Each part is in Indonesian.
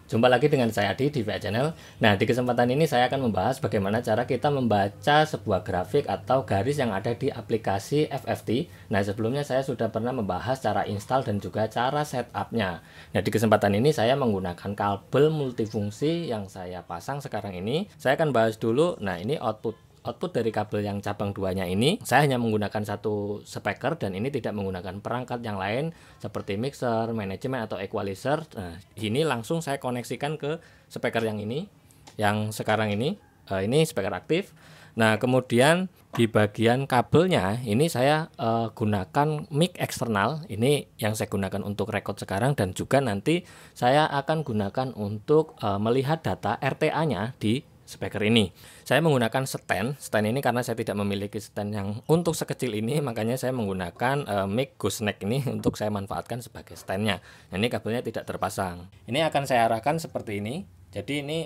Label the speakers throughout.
Speaker 1: Jumpa lagi dengan saya Adi di VA Channel. Nah, di kesempatan ini saya akan membahas bagaimana cara kita membaca sebuah grafik atau garis yang ada di aplikasi FFT. Nah, sebelumnya saya sudah pernah membahas cara install dan juga cara setupnya. Nah, di kesempatan ini saya menggunakan kabel multifungsi yang saya pasang sekarang ini. Saya akan bahas dulu. Nah, ini output dari kabel yang cabang 2-nya ini. Saya hanya menggunakan satu speaker dan ini tidak menggunakan perangkat yang lain seperti mixer, manajemen atau equalizer. Nah, ini langsung saya koneksikan ke speaker yang ini, yang sekarang ini. Ini speaker aktif. Nah, kemudian di bagian kabelnya ini saya gunakan mic eksternal. Ini yang saya gunakan untuk record sekarang dan juga nanti saya akan gunakan untuk melihat data RTA-nya di speaker ini. Saya menggunakan stand ini karena saya tidak memiliki stand yang untuk sekecil ini, makanya saya menggunakan mic gooseneck ini untuk saya manfaatkan sebagai standnya. Nah, ini kabelnya tidak terpasang. Ini akan saya arahkan seperti ini. Jadi ini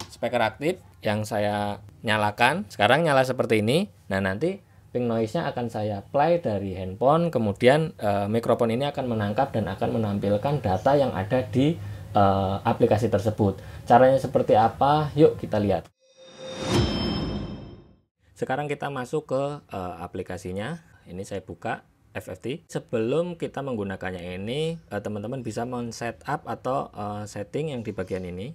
Speaker 1: speaker aktif yang saya nyalakan. Sekarang nyala seperti ini. Nah, nanti pink noise-nya akan saya play dari handphone, kemudian mikrofon ini akan menangkap dan akan menampilkan data yang ada di aplikasi tersebut. Caranya seperti apa? Yuk kita lihat. Sekarang kita masuk ke aplikasinya. Ini saya buka FFT. Sebelum kita menggunakannya ini, teman-teman bisa men-setup atau setting yang di bagian ini.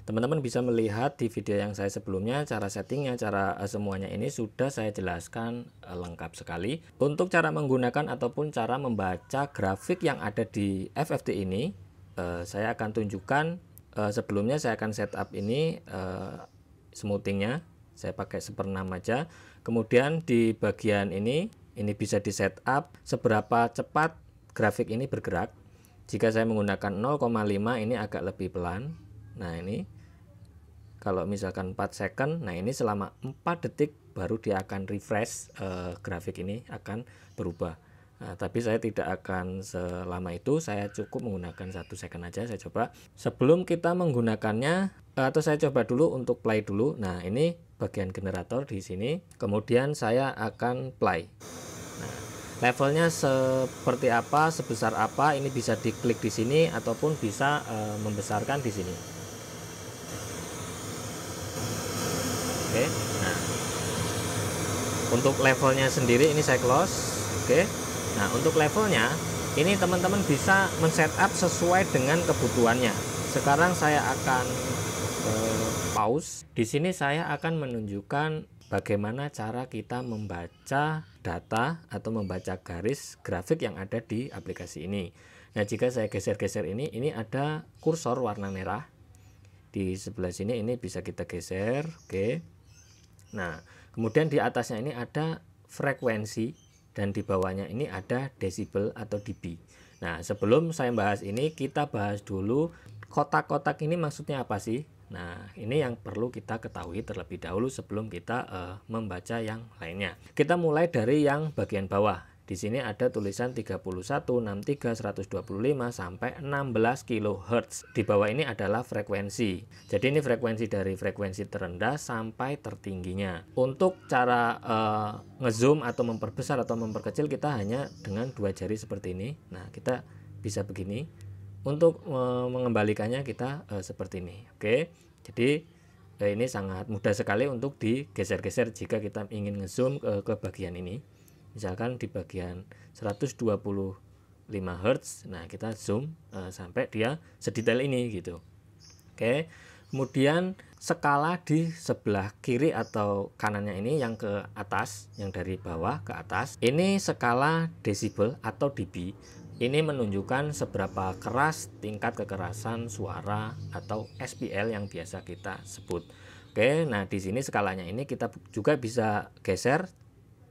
Speaker 1: Teman-teman bisa melihat di video yang saya sebelumnya, cara settingnya, cara semuanya ini sudah saya jelaskan lengkap sekali. Untuk cara menggunakan ataupun cara membaca grafik yang ada di FFT ini, saya akan tunjukkan. Sebelumnya saya akan setup ini smoothingnya. Saya pakai 1/6 aja. Kemudian di bagian ini bisa di setup seberapa cepat grafik ini bergerak. Jika saya menggunakan 0,5 ini agak lebih pelan. Nah, ini kalau misalkan 4 second, nah ini selama 4 detik baru dia akan refresh, grafik ini akan berubah. Nah, tapi saya tidak akan selama itu, saya cukup menggunakan 1 second aja. Saya coba sebelum kita menggunakannya, atau saya coba dulu untuk play dulu. Nah, ini bagian generator di sini, kemudian saya akan play. Nah, levelnya seperti apa, sebesar apa, ini bisa diklik di sini ataupun bisa membesarkan di sini. Oke, nah untuk levelnya sendiri ini saya close. Oke, nah untuk levelnya ini teman-teman bisa men-setup sesuai dengan kebutuhannya. Sekarang saya akan pause. Di sini saya akan menunjukkan bagaimana cara kita membaca data atau membaca garis grafik yang ada di aplikasi ini. Nah, jika saya geser-geser ini ada kursor warna merah. Di sebelah sini ini bisa kita geser. Oke. Nah, kemudian di atasnya ini ada frekuensi dan di bawahnya ini ada desibel atau dB. Nah, sebelum saya bahas ini, kita bahas dulu kotak-kotak ini maksudnya apa sih? Nah, ini yang perlu kita ketahui terlebih dahulu sebelum kita membaca yang lainnya. Kita mulai dari yang bagian bawah. Di sini ada tulisan 31, 63, 125 sampai 16 kHz. Di bawah ini adalah frekuensi. Jadi ini frekuensi dari frekuensi terendah sampai tertingginya. Untuk cara ngezoom atau memperbesar atau memperkecil kita hanya dengan 2 jari seperti ini. Nah, kita bisa begini. Untuk mengembalikannya kita seperti ini. Oke. Jadi ini sangat mudah sekali untuk digeser-geser jika kita ingin ngezoom ke bagian ini. Misalkan di bagian 125 Hz, nah kita zoom sampai dia sedetail ini gitu. Oke. Kemudian skala di sebelah kiri atau kanannya ini yang ke atas, yang dari bawah ke atas, ini skala desibel atau dB. Ini menunjukkan seberapa keras tingkat kekerasan suara atau SPL yang biasa kita sebut. Oke, nah di sini skalanya ini kita juga bisa geser.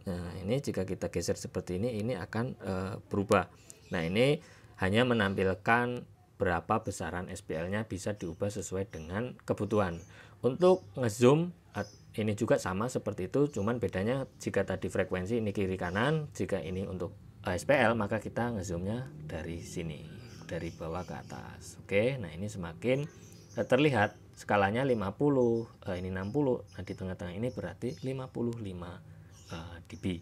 Speaker 1: Nah, ini jika kita geser seperti ini akan berubah. Nah, ini hanya menampilkan berapa besaran SPL-nya bisa diubah sesuai dengan kebutuhan. Untuk ngezoom ini juga sama seperti itu, cuman bedanya jika tadi frekuensi ini kiri kanan, jika ini untuk SPL maka kita ngezoomnya dari sini, dari bawah ke atas. Oke, nah ini semakin terlihat skalanya 50, ini 60. Nah, di tengah-tengah ini berarti 55 dB.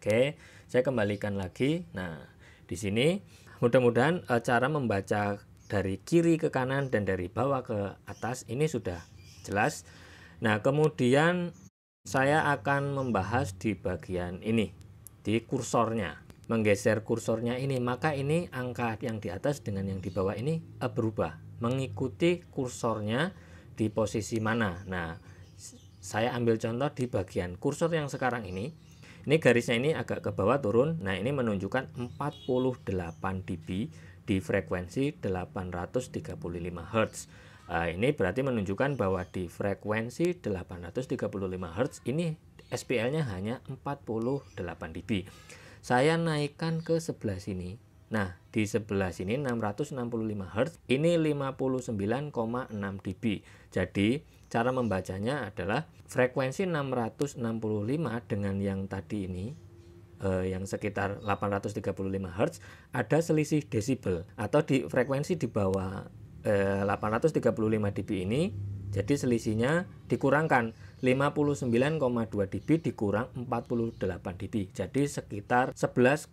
Speaker 1: Oke, saya kembalikan lagi. Nah, di sini mudah-mudahan cara membaca dari kiri ke kanan dan dari bawah ke atas, ini sudah jelas. Nah, kemudian saya akan membahas di bagian ini, di kursornya, menggeser kursornya ini, maka ini angka yang di atas dengan yang di bawah ini berubah mengikuti kursornya di posisi mana. Nah, saya ambil contoh di bagian kursor yang sekarang ini garisnya ini agak ke bawah turun. Nah, ini menunjukkan 48 dB di frekuensi 835 Hz. Ini berarti menunjukkan bahwa di frekuensi 835 Hz ini SPL-nya hanya 48 dB. Saya naikkan ke sebelah sini. Nah, di sebelah sini 665 Hz ini 59,6 dB. Jadi, cara membacanya adalah frekuensi 665 dengan yang tadi ini, yang sekitar 835 Hz, ada selisih desibel, atau di frekuensi di bawah 835 dB ini, jadi selisihnya dikurangkan 59,2 dB dikurang 48 dB, jadi sekitar 11,2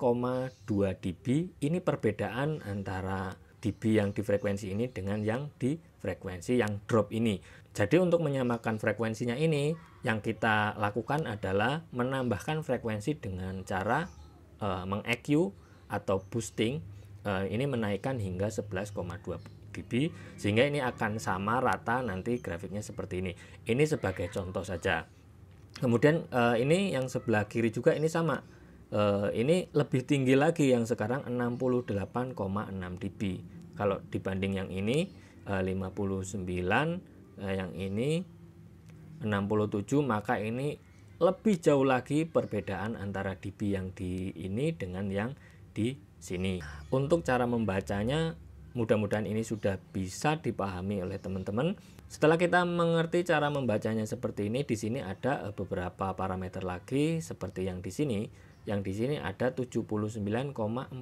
Speaker 1: dB. Ini perbedaan antara dB yang di frekuensi ini dengan yang di frekuensi yang drop ini. Jadi untuk menyamakan frekuensinya ini, yang kita lakukan adalah menambahkan frekuensi dengan cara meng-EQ atau boosting. Ini menaikkan hingga 11,2 dB, sehingga ini akan sama rata nanti grafiknya seperti ini. Ini sebagai contoh saja. Kemudian ini yang sebelah kiri juga ini sama. Ini lebih tinggi lagi, yang sekarang 68,6 dB. Kalau dibanding yang ini 59, yang ini 67, maka ini lebih jauh lagi perbedaan antara dB yang di ini dengan yang di sini. Untuk cara membacanya, mudah-mudahan ini sudah bisa dipahami oleh teman-teman. Setelah kita mengerti cara membacanya seperti ini, di sini ada beberapa parameter lagi seperti yang di sini. Yang di sini ada 79,4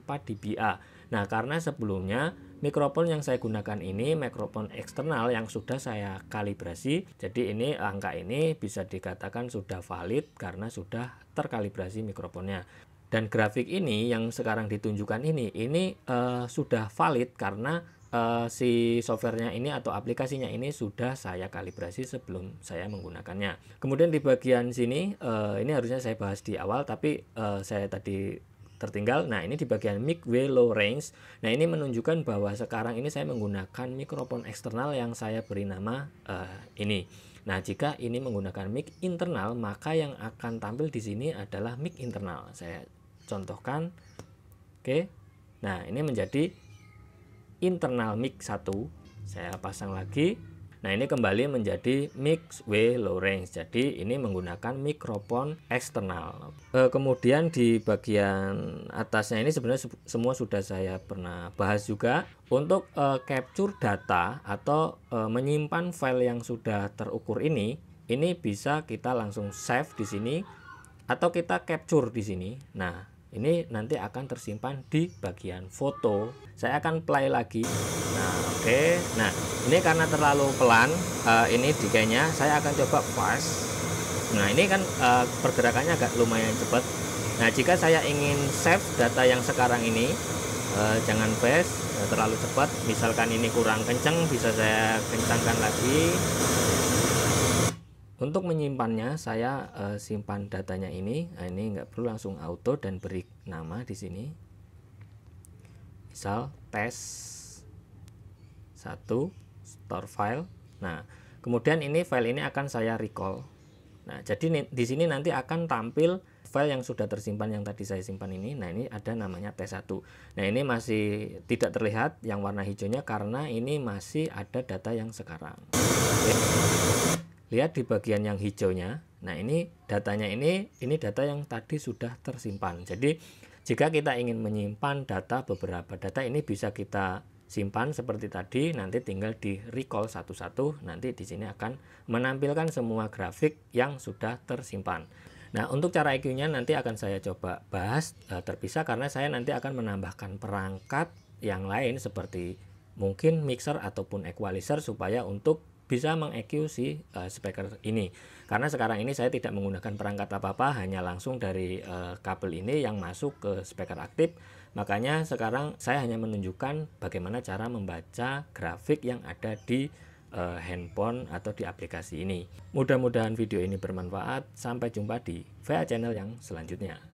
Speaker 1: dBA. Nah, karena sebelumnya mikrofon yang saya gunakan ini mikrofon eksternal yang sudah saya kalibrasi, jadi ini angka ini bisa dikatakan sudah valid karena sudah terkalibrasi mikrofonnya. Dan grafik ini yang sekarang ditunjukkan ini sudah valid karena si softwarenya ini atau aplikasinya ini sudah saya kalibrasi sebelum saya menggunakannya. Kemudian di bagian sini ini harusnya saya bahas di awal, tapi saya tadi tertinggal. Nah, ini di bagian mic way low range. Nah, ini menunjukkan bahwa sekarang ini saya menggunakan mikrofon eksternal yang saya beri nama ini. Nah, jika ini menggunakan mic internal, maka yang akan tampil di sini adalah mic internal. Saya contohkan. Oke. Nah, ini menjadi internal mic 1. Saya pasang lagi. Nah, ini kembali menjadi mic way low range. Jadi ini menggunakan mikrofon eksternal. Kemudian di bagian atasnya ini sebenarnya semua sudah saya pernah bahas juga. Untuk capture data atau menyimpan file yang sudah terukur ini bisa kita langsung save di sini atau kita capture di sini. Nah, ini nanti akan tersimpan di bagian foto. Saya akan play lagi. Nah, oke. Nah, ini karena terlalu pelan ini decay-nya, saya akan coba fast. Nah, ini kan pergerakannya agak lumayan cepat. Nah, jika saya ingin save data yang sekarang ini, jangan fast, terlalu cepat. Misalkan ini kurang kencang, bisa saya kencangkan lagi. Untuk menyimpannya, saya simpan datanya ini. Nah, ini nggak perlu, langsung auto dan beri nama di sini. Misal tes 1 store file. Nah, kemudian ini file ini akan saya recall. Nah, jadi di sini nanti akan tampil file yang sudah tersimpan yang tadi saya simpan ini. Nah, ini ada namanya tes 1. Nah, ini masih tidak terlihat yang warna hijaunya karena ini masih ada data yang sekarang. Oke. Lihat di bagian yang hijaunya. Nah, ini datanya ini data yang tadi sudah tersimpan. Jadi, jika kita ingin menyimpan data, beberapa data ini bisa kita simpan seperti tadi, nanti tinggal di recall satu-satu, nanti di sini akan menampilkan semua grafik yang sudah tersimpan. Nah, untuk cara EQ-nya nanti akan saya coba bahas terpisah karena saya nanti akan menambahkan perangkat yang lain seperti mungkin mixer ataupun equalizer supaya untuk bisa meng-EQ si speaker ini. Karena sekarang ini saya tidak menggunakan perangkat apa-apa, hanya langsung dari kabel ini yang masuk ke speaker aktif, Makanya sekarang saya hanya menunjukkan bagaimana cara membaca grafik yang ada di handphone atau di aplikasi ini. Mudah-mudahan video ini bermanfaat. Sampai jumpa di VA Channel yang selanjutnya.